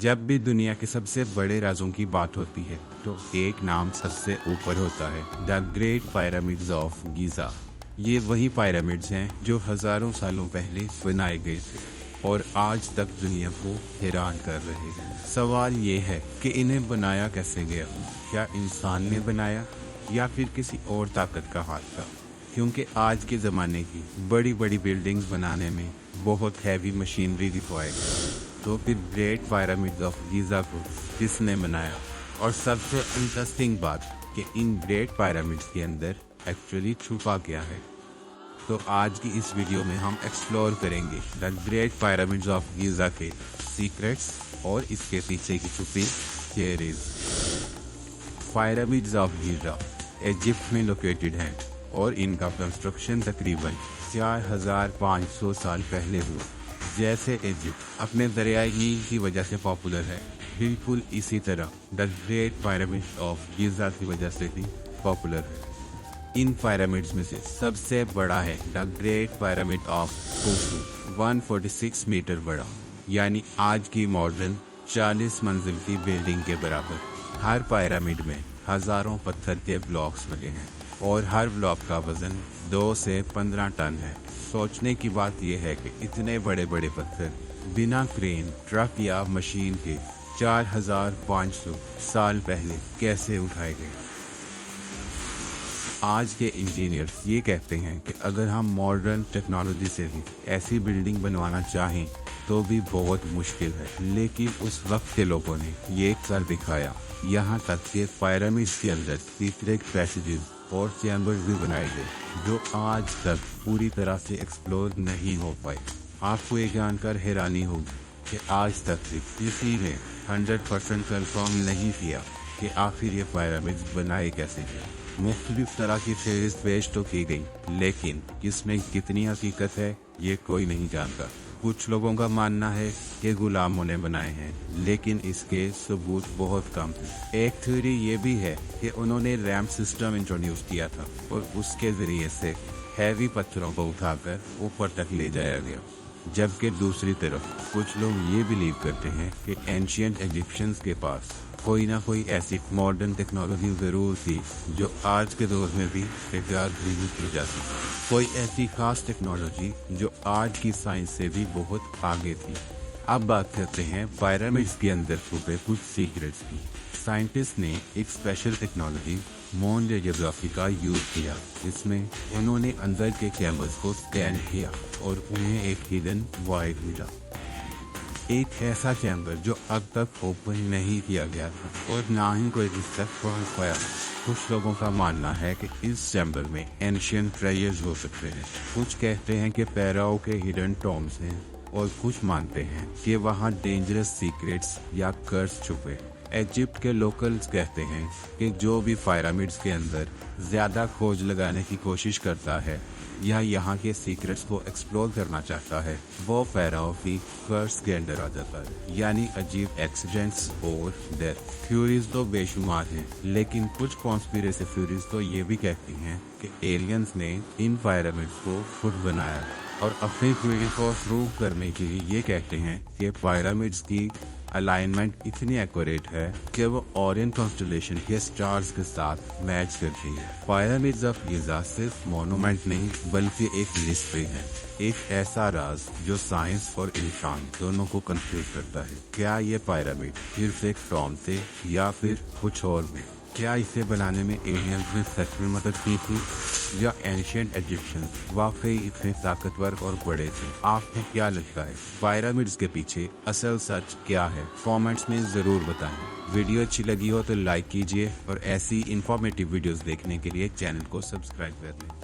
जब भी दुनिया के सबसे बड़े राजों की बात होती है तो एक नाम सबसे ऊपर होता है, the great pyramids of Giza. ये वही पिरामिड्स हैं जो हजारों सालों पहले बनाए गए थे और आज तक दुनिया को हैरान कर रहे हैं। सवाल ये है कि इन्हें बनाया कैसे गया? क्या इंसान ने बनाया या फिर किसी और ताकत का हाथ था? क्योंकि आज के ज़माने की बड़ी बड़ी बिल्डिंग्स बनाने में बहुत हैवी मशीनरी रिक्वायर्ड है, तो फिर ग्रेट पिरामिड्स ऑफ गीज़ा को किसने बनाया? और सबसे इंटरेस्टिंग बात कि इन ग्रेट पिरामिड्स के अंदर एक्चुअली छुपा क्या है। तो आज की इस वीडियो में हम एक्सप्लोर करेंगे the great pyramids of Giza के सीक्रेट्स और इसके पीछे की छुपी theories. Pyramids of Giza Egypt में लोकेटेड हैं और इनका कंस्ट्रक्शन तकरीबन 4500 साल पहले हुआ। जैसे इजिप्ट अपने दरियाई नील की वजह से पॉपुलर है, बिल्कुल इसी तरह the great pyramids of Giza की वजह से भी पॉपुलर है। इन पिरामिड्स में से सबसे बड़ा है the great pyramid of Khufu, 146 metre बड़ा, यानी आज की मॉडर्न 40 मंजिल की बिल्डिंग के बराबर। हर पिरामिड में हजारों पत्थर के ब्लॉक्स लगे हैं और हर ब्लॉक का वजन 2 से 15 टन है। सोचने की बात यह है कि इतने बड़े बड़े पत्थर बिना क्रेन, ट्रक या मशीन के 4500 साल पहले कैसे उठाए गए। आज के इंजीनियर्स ये कहते हैं कि अगर हम मॉडर्न टेक्नोलॉजी से भी ऐसी बिल्डिंग बनवाना चाहें तो भी बहुत मुश्किल है, लेकिन उस वक्त के लोगों ने ये कर दिखाया। यहाँ तक कि पिरामिड्स के अंदर सीक्रेट पैसेजेस और चैम्बर्स भी बनाए गए जो आज तक पूरी तरह से एक्सप्लोर नहीं हो पाए। आपको ये जानकर हैरानी होगी कि आज तक किसी ने 100% कंफर्म नहीं किया कि आखिर ये पिरामिड्स बनाए कैसे गए। मुख्तलिफ तरह की थ्योरीज पेश तो की गई, लेकिन इसमें कितनी हकीकत है ये कोई नहीं जानता। कुछ लोगों का मानना है कि गुलामों ने बनाए हैं, लेकिन इसके सबूत बहुत कम हैं। एक थ्योरी ये भी है कि उन्होंने रैंप सिस्टम इंट्रोड्यूस किया था और उसके जरिए से हैवी पत्थरों को उठाकर ऊपर तक ले जाया गया। जबकि दूसरी तरफ कुछ लोग ये बिलीव करते हैं कि एंशिएंट इजिप्शियंस के पास कोई ना कोई ऐसी मॉडर्न टेक्नोलॉजी ज़रूर थी जो आज के दौर में भी तैयार नहीं की जा सकती। कोई ऐसी खास टेक्नोलॉजी जो आज की साइंस से भी बहुत आगे थी। अब बात करते हैं पिरामिड्स के अंदर छुपे कुछ सीक्रेट्स की। साइंटिस्ट ने एक स्पेशल टेक्नोलॉजी मून रेडियोग्राफी का यूज़ किया। इसमें उन्होंने अंदर के चैम्बर्स को स्कैन किया और उन्हें एक हिडन वॉइड मिला, एक ऐसा चैम्बर जो अब तक ओपन नहीं किया गया था और ना ही कोई इस तक पहुंच पाया। कुछ लोगों का मानना है कि इस चैम्बर में एंशिएंट ट्रेजर्स हो सकते हैं। कुछ कहते हैं कि पैराओ के हिडन टॉम्स हैं और कुछ मानते हैं कि वहाँ डेंजरस सीक्रेट्स या कर्स छुपे। इजिप्ट के लोकल्स कहते हैं कि जो भी पिरामिड्स के अंदर ज़्यादा खोज लगाने की कोशिश करता है या यहाँ के सीक्रेट्स को एक्सप्लोर करना चाहता है, वो फेराओ की कर्स के अंदर आ जाता है, यानी अजीब एक्सीडेंट्स और डेथ। थ्योरीज तो बेशुमार हैं, लेकिन कुछ कॉन्स्पिरेसी थ्योरीज तो ये भी कहती हैं कि एलियंस ने इन पिरामिड्स को खुद बनाया और अपनी थ्योरी को प्रूव करने के लिए ये कहते हैं कि पिरामिड्स की अलाइनमेंट इतनी एक्यूरेट है कि वो ओरियंट कॉन्स्टेलेशन के स्टार्स के साथ मैच करती है। पिरामिड्स ऑफ गीज़ा सिर्फ मोनूमेंट नहीं बल्कि एक मिस्ट्री है, एक ऐसा राज जो साइंस और इंसान दोनों को कंफ्यूज करता है। क्या ये पिरामिड सिर्फ एक टॉम थे या फिर कुछ और भी? क्या इसे बनाने में एलियंस ने सच में मदद की थी या एंशिएंट इजिप्शियंस वाकई इतने ताकतवर और बड़े थे? आपको क्या लगता है, पिरामिड्स के पीछे असल सच क्या है? कमेंट्स में ज़रूर बताएं। वीडियो अच्छी लगी हो तो लाइक कीजिए और ऐसी इंफॉर्मेटिव वीडियोस देखने के लिए चैनल को सब्सक्राइब कर लें।